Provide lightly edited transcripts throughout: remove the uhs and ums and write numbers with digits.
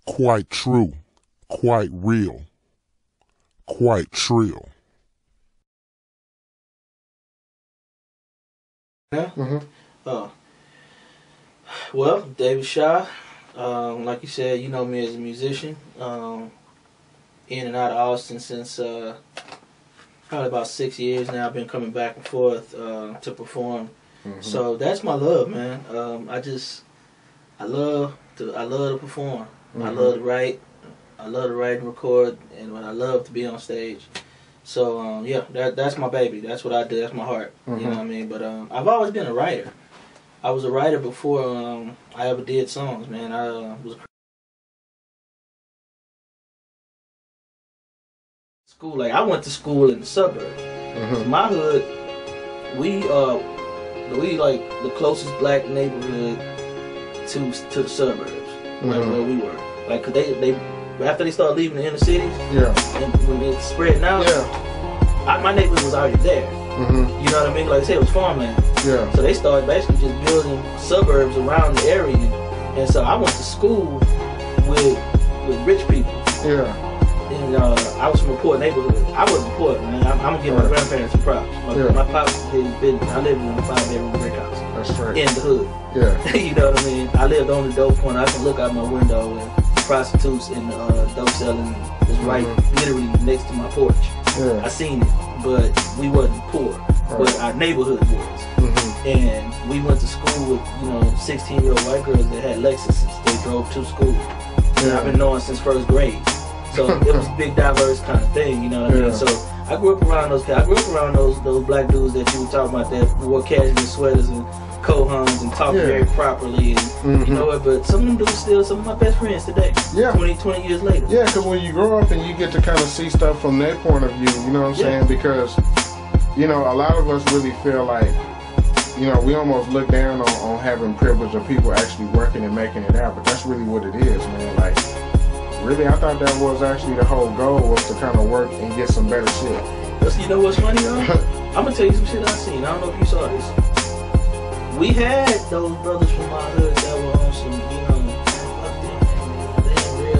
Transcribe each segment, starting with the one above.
Quite true, quite real, quite trill. Yeah. Well, David Shaw. Like you said, you know me as a musician. In and out of Austin since probably about 6 years now. I've been coming back and forth to perform. So that's my love, man. I love to perform. I love to write. I love to write and record, and I love to be on stage. So yeah, that's my baby. That's what I do. That's my heart. You know what I mean? But I've always been a writer. I was a writer before I ever did songs, man. I was school. Like, I went to school in the suburbs. My hood, we like the closest black neighborhood to the suburbs where we were. Like, 'cause they after they started leaving the inner cities, and when it spread out, my neighborhood was already there. You know what I mean? Like I said, it was farmland. So they started basically just building suburbs around the area, and so I went to school with rich people. And I was from a poor neighborhood. I wasn't poor, man. I'm gonna give my grandparents some props. My pops did his business. I lived in a 5-bedroom brick house. That's right. In the hood. You know what I mean? I lived on the dope corner. I can look out my window and prostitutes and dope selling was right literally next to my porch. I seen it, but we wasn't poor. But our neighborhood was. And we went to school with 16-year-old white girls that had Lexuses. They drove to school. I've been knowing since first grade. So it was a big, diverse kind of thing, you know what I mean? So I grew up around those guys. I grew up around those black dudes that you were talking about that wore cashmere sweaters and cohons and talked very properly. And you know what? But some of them dudes still some of my best friends today. 20 years later. Yeah, because when you grow up and you get to kind of see stuff from their point of view, you know what I'm saying? Because, a lot of us really feel like, we almost look down on having privilege of people actually working and making it out. But that's really what it is, man. Like, really, I thought that was actually the whole goal, was to kind of work and get some better shit. You know what's funny, though? I'm going to tell you some shit I seen. I don't know if you saw this. We had those brothers from my hood that were on some, they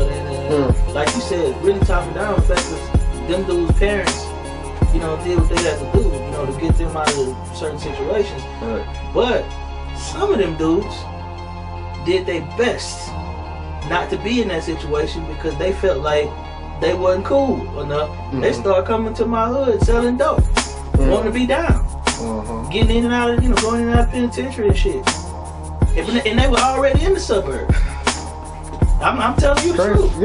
ain't real. Like you said, really talking down the fact that them dudes' parents, did what they had to do, to get them out of certain situations. But some of them dudes did their best not to be in that situation because they felt like they wasn't cool enough. They started coming to my hood selling dope, wanting to be down, getting in and out of, going in and out of penitentiary and shit. And they were already in the suburbs. I'm telling you the truth.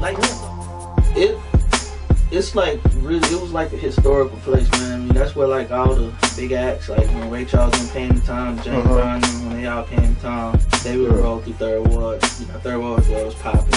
Like, it's like really, it was like a historical place, man. I mean, that's where like all the big acts, like when Ray Charles came to town, James Brown, when they all came to town, they would roll through Third Ward. Third Ward was where it was popping.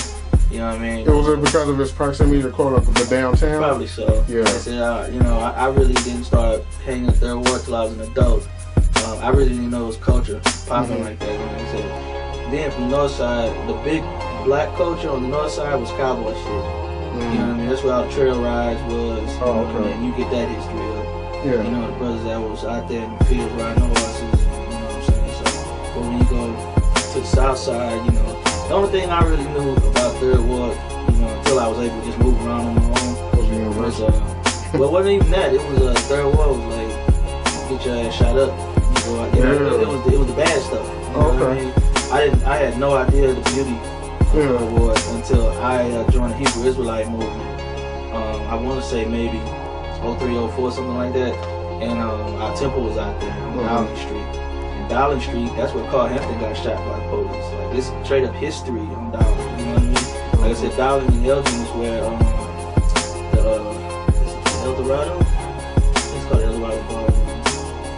You know what I mean? Was it because of its proximity to the downtown? Probably so. I said, I really didn't start hanging in Third Ward till I was an adult. I really didn't know it was culture popping like that. Then from the north side, the big black culture on the north side was cowboy shit. You know what I mean? That's where all the trail rides was. And you get that history of. The brothers that was out there in the fields riding horses. You know what I'm saying? So, but when you go to the south side, the only thing I really knew about Third Ward, until I was able to just move around on my own, was well, it wasn't even that. It was Third Ward was like, get your ass shot up. It was the bad stuff. You know what I mean? I had no idea the beauty Ward until I joined the Hebrew Israelite movement. I want to say maybe 03, 04, something like that. And our temple was out there on Dowling Street. And Dowling Street, that's where Carl Hampton got shot by the police. Like, this straight up history on Dowling. You know what I mean? Like I said, Dowling and Elgin is where El Dorado? It's called El Dorado Ball.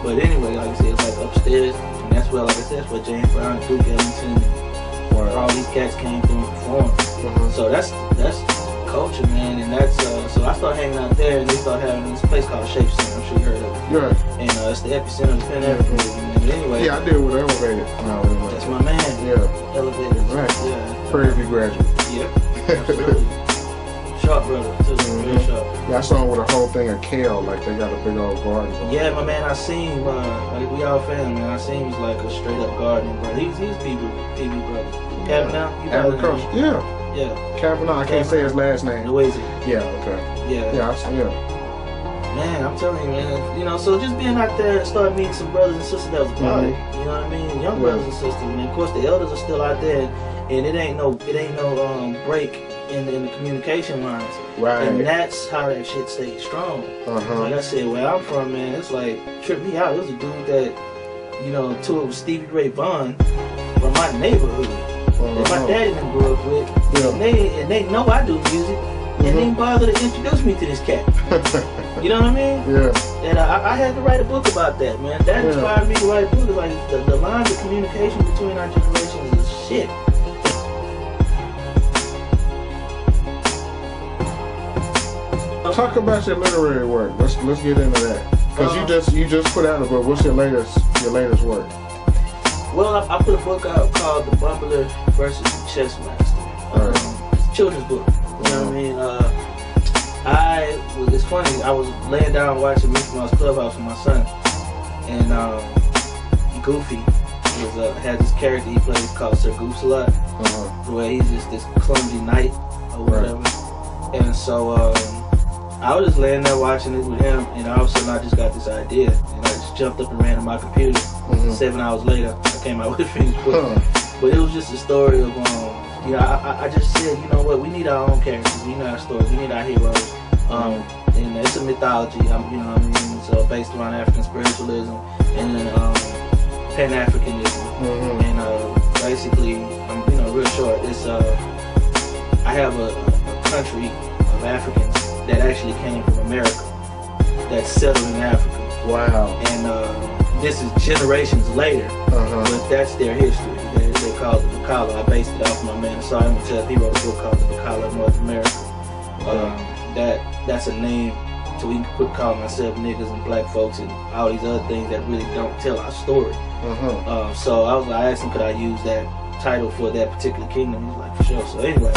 But anyway, like I said, it's like upstairs. And that's where, like I said, that's where James Brown, Duke Ellington, all these cats came through and performed. So that's culture, man, and that's so I started hanging out there, and they started having this place called Shape Center. I'm sure you heard of it. And it's the epicenter of the Pen African. But anyway, I deal with Elevated. That's my man. Elevated. Right. Prairie graduate. Absolutely. Sharp brother, too. Real sharp. I saw him with a whole thing of kale, like they got a big old garden. My man, I seen like we all family, man. I seen he's like a straight up gardening brother. He's PB brother. Now? Agriculture. Yeah. Kavanaugh. I can't say his last name. Noisy. Yeah. Okay. Yeah. Yeah. Man, I'm telling you, man. You know, so just being out there and start meeting some brothers and sisters that was about it. You know what I mean? Young brothers and sisters, and of course the elders are still out there, and it ain't no break in the communication lines. Right. And that's how that shit stayed strong. Like I said, where I'm from, man, it's like tripped me out. It was a dude that, you know, toured with Stevie Ray Vaughan from my neighborhood that my daddy grew up with. Yeah. And they know I do music. And they didn't bother to introduce me to this cat. You know what I mean? Yeah. And I had to write a book about that, man. That inspired me to write a book. Like the lines of communication between our generations is shit. Talk about your literary work. Let's get into that. Because you just put out a book. What's your latest work? Well, I put a book out called The Bumbler versus the Chess Master. It's a children's book. You know what I mean? It's funny, I was laying down watching Mickey Mouse Clubhouse with my son, and Goofy had this character he plays called Sir Goose-a-Lot, where he's just this clumsy knight or whatever. Right. And so I was just laying there watching it with him, and all of a sudden I just got this idea, and I just jumped up and ran to my computer. 7 hours later, I came out with a finished book. But it was just a story of you know, I just said, you know what, we need our own characters, we need our stories, we need our heroes. And it's a mythology, you know what I mean? So based around African spiritualism and Pan-Africanism. And basically, you know, real short, it's I have a country of Africans that actually came from America, that settled in Africa. Wow. And this is generations later, but that's their history. They call it the Bacala. I based it off my man Asari Matef. He wrote a book called The Bacala of North America. That's a name so we can quit calling ourselves niggas and black folks and all these other things that really don't tell our story. So I asked him, could I use that title for that particular kingdom? He's like, for sure. So anyway,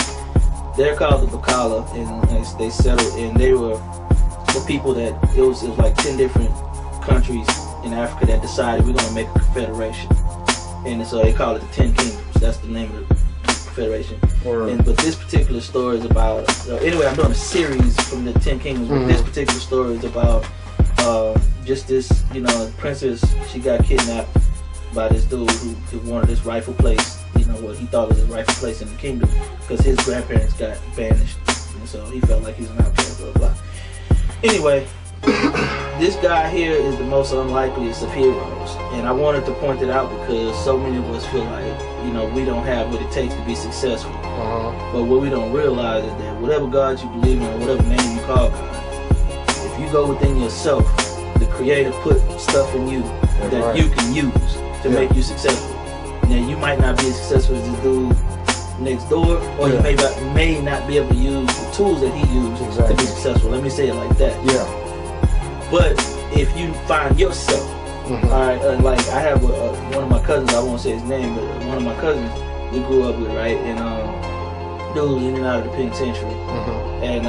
they're called the Bacala, and they settled, and they were the people that it was like 10 different countries in Africa that decided we're gonna make a confederation. And so they call it the 10 Kingdoms. That's the name of the confederation. But this particular story is about, anyway, I'm doing a series from the 10 Kingdoms, but this particular story is about just this, you know, princess. She got kidnapped by this dude who wanted this rightful place, you know, what he thought was his rightful place in the kingdom, because his grandparents got banished, and so he felt like he was an outcast, blah, blah, blah. Anyway, this guy here is the most unlikeliest of heroes, and I wanted to point it out because so many of us feel like, you know, we don't have what it takes to be successful. But what we don't realize is that whatever God you believe in, or whatever name you call God, if you go within yourself, the Creator put stuff in you that you can use to make you successful. Now, you might not be as successful as this dude next door, or you may not be able to use the tools that he used to be successful. Let me say it like that. But if you find yourself, alright, like I have one of my cousins, I won't say his name, but one of my cousins we grew up with, right? And dude in and out of the penitentiary, and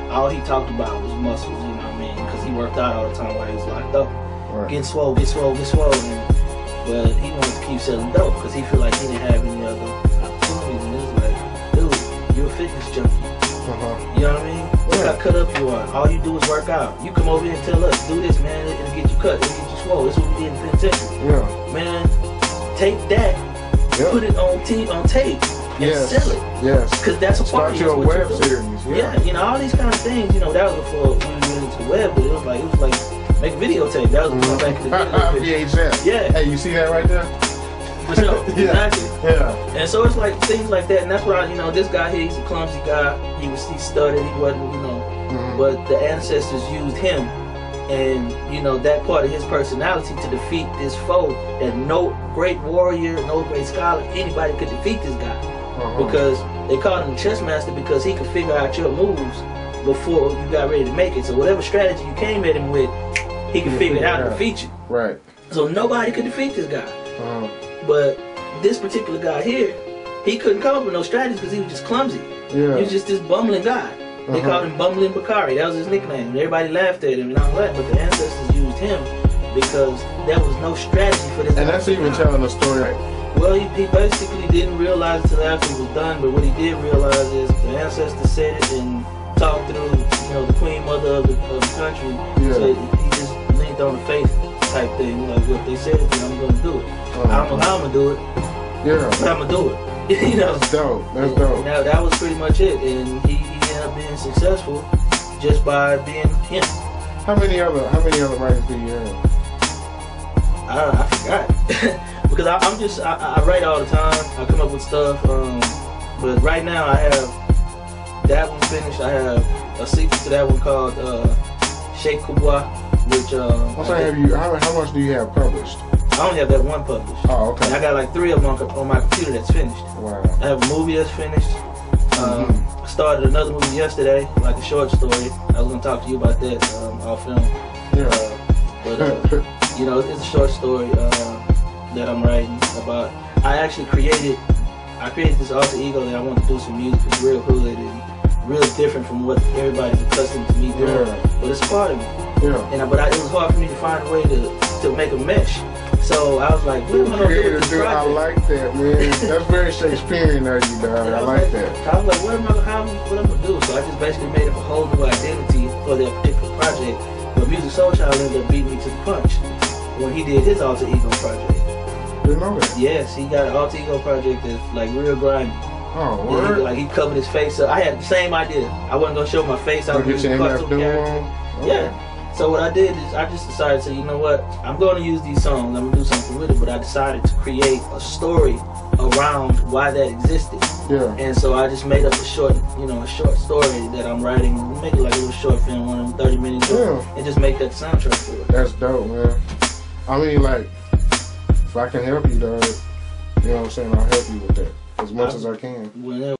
all he talked about was muscles, you know what I mean? Because he worked out all the time while he was locked up, getting swole, get swole. But he wanted to keep selling dope because he feel like he didn't have any other opportunities. And it was like, dude, you're a fitness junkie. You know what I mean? Look how cut up you are. All you do is work out. You come over here and tell us, do this, man, it'll get you cut, it'll get you swole. This is what we did in the penitentiary. Man, take that, put it on tape, and sell it. Because that's a part of your web series. You know, all these kind of things, you know, that was before we went into the web, but it was like make videotape. That was back in the day. VHS. Hey, you see that right there? For sure. Exactly. And so it's like things like that, and that's why, you know, this guy here, he's a clumsy guy. He stuttered. He wasn't, you know, but the ancestors used him, and you know that part of his personality to defeat this foe that no great warrior, no great scholar, anybody could defeat this guy. Because they called him the chess master because he could figure out your moves before you got ready to make it. So whatever strategy you came at him with, he could figure it out and defeat you. Right. So nobody could defeat this guy. But this particular guy here, he couldn't come up with no strategies because he was just clumsy. He was just this bumbling guy. They called him Bumbling Bakari. That was his nickname. And everybody laughed at him and all that. But the ancestors used him because there was no strategy for this. And that's even telling the story. Well, he basically didn't realize it until after it was done, but what he did realize is the ancestors said it and talked through, you know, the queen mother of the country. Yeah. So he just leaned on the faith type thing. Like, if they said it, then I'm going to do it. I don't know how I'm going to do it, Yeah. but I'm going to do it. You know? That's dope. That's dope. Now, that was pretty much it. And he ended up being successful just by being him. How many other writers do you have? I forgot. Because I write all the time. I come up with stuff. But right now I have that one finished. I have a sequel to that one called Sheikh Kubwa, which how much do you have published? I only have that one published. Oh, okay. And I got like 3 of them on my computer that's finished. Wow. I have a movie that's finished. I started another movie yesterday, like a short story. I was gonna talk to you about that off film. Yeah. But you know, it's a short story that I'm writing about. I created this alter ego that I want to do some music. It's real hood and real different from what everybody's accustomed to me doing. Yeah. But it's a part of me. Yeah. And it was hard for me to find a way to make a mesh. So I was like, what am I gonna do with this project? I like that, man. That's very Shakespearean of you, dog. I like that. I was like, what am I gonna do? So I just basically made up a whole new identity for that particular project. But Musiq Soulchild ended up beating me to the punch when he did his alter ego project. Didn't know that. Yes, he got an alter ego project that's like real grimy. Oh, word? Like he covered his face up. I had the same idea. I wasn't gonna show my face. I was Get your using MF cartoon Doom character. on? Yeah. So what I did is I just decided to, you know what, I'm going to use these songs, I'm going to do something with it, but I decided to create a story around why that existed. Yeah. And so I just made up a short story that I'm writing, make it like a little short film, 1 of them 30 minutes, and just make that soundtrack for it. That's dope, man. I mean, like, if I can help you, dog, you know what I'm saying, I'll help you with that as much as I can. Whenever.